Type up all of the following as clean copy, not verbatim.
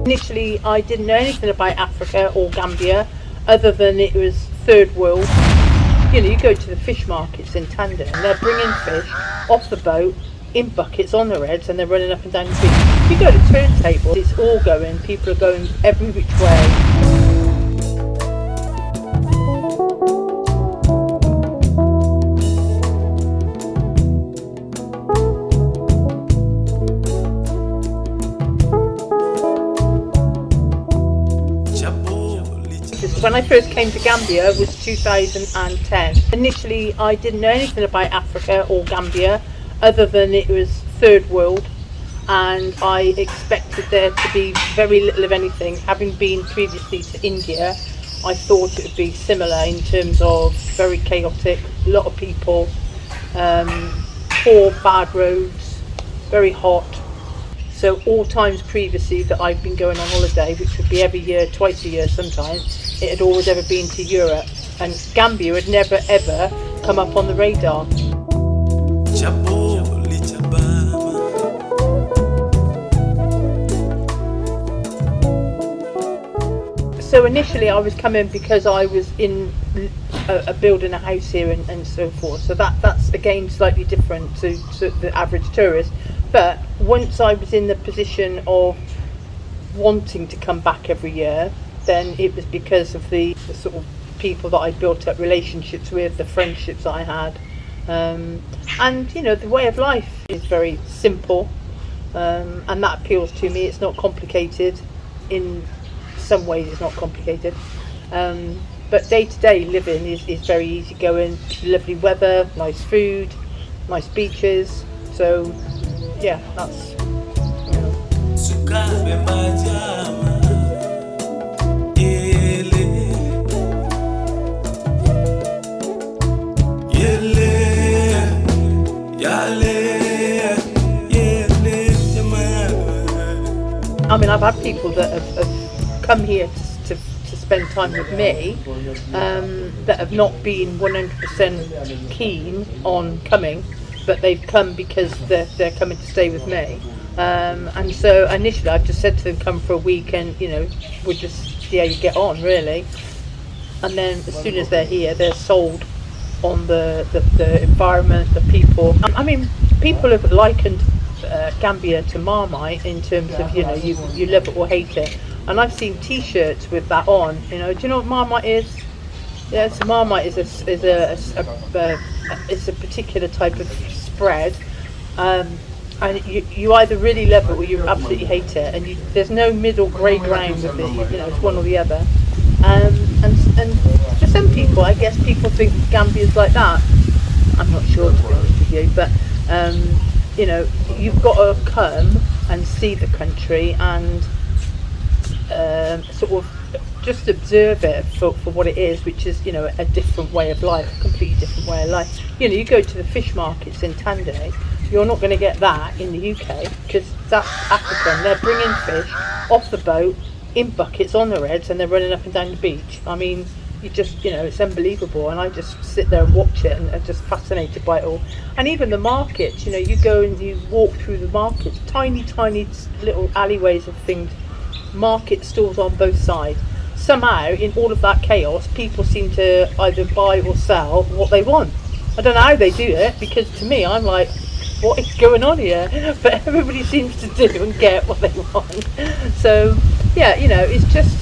Initially, I didn't know anything about Africa or Gambia, other than it was third world. You know, you go to the fish markets in Tanda and they're bringing fish off the boat in buckets on their heads and they're running up and down the beach. You go to turntables, it's all going, people are going every which way. When I first came to Gambia was 2010. Initially, I didn't know anything about Africa or Gambia, other than it was third world, and I expected there to be very little of anything. Having been previously to India, I thought it would be similar in terms of very chaotic, a lot of people, poor, bad roads, very hot. So all times previously that I've been going on holiday, which would be every year, twice a year sometimes, it had always ever been to Europe, and Gambia had never ever come up on the radar. So initially I was coming because I was in building a house here and so forth, so that's again slightly different to the average tourist. But once I was in the position of wanting to come back every year, then it was because of the sort of people that I built up relationships with, the friendships I had, and you know, the way of life is very simple, and that appeals to me. It's not complicated. In some ways it's not complicated, but day-to-day living is very easy going. Lovely weather, nice food, nice beaches. So yeah, that's, you know. I mean, I've had people that have come here to spend time with me, that have not been 100% keen on coming, but they've come because they're coming to stay with me. And so initially I've just said to them, come for a week and, you know, we'll just see how you get on, really. And then as soon as they're here, they're sold on the environment, the people. I mean, people have likened Gambia to Marmite in terms of, you know, you love it or hate it. And I've seen T-shirts with that on. You know, do you know what Marmite is? Yes, Marmite is a particular type of spread, and you either really love it or you absolutely hate it, and there's no middle grey ground with it. You know, it's one or the other. And for some people, I guess people think Gambia's like that. I'm not sure, to be honest with you, but you know, you've got to come and see the country and sort of just observe it for what it is, which is, you know, a different way of life, a completely different way of life. You know, you go to the fish markets in Tanda, you're not going to get that in the UK, because that's African. They're bringing fish off the boat in buckets on their heads and they're running up and down the beach. I mean, you just, you know, it's unbelievable, and I just sit there and watch it and I'm just fascinated by it all. And even the markets, you know, you go and you walk through the markets, tiny little alleyways of things, market stalls on both sides. Somehow, in all of that chaos, people seem to either buy or sell what they want. I don't know how they do it, because to me, I'm like, what is going on here? But everybody seems to do and get what they want. So yeah, you know, it's just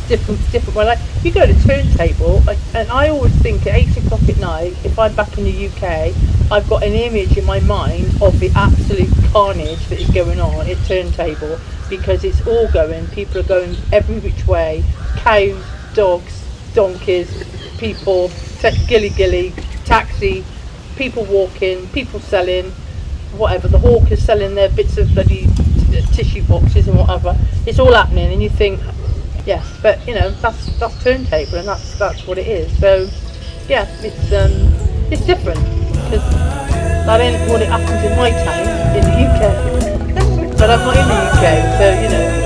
different. Well, like, you go to turntable, and I always think at 8 o'clock at night, if I'm back in the UK, I've got an image in my mind of the absolute carnage that is going on at turntable, because it's all going, people are going every which way, cows, dogs, donkeys, people, gilly, taxi, people walking, people selling, whatever, the hawkers selling their bits of bloody tissue boxes and whatever. It's all happening, and you think, yeah, but you know, that's turntable, and that's what it is. So yeah, it's different, because that ain't what it happens in my town in the UK. But I'm not in the UK, so you know.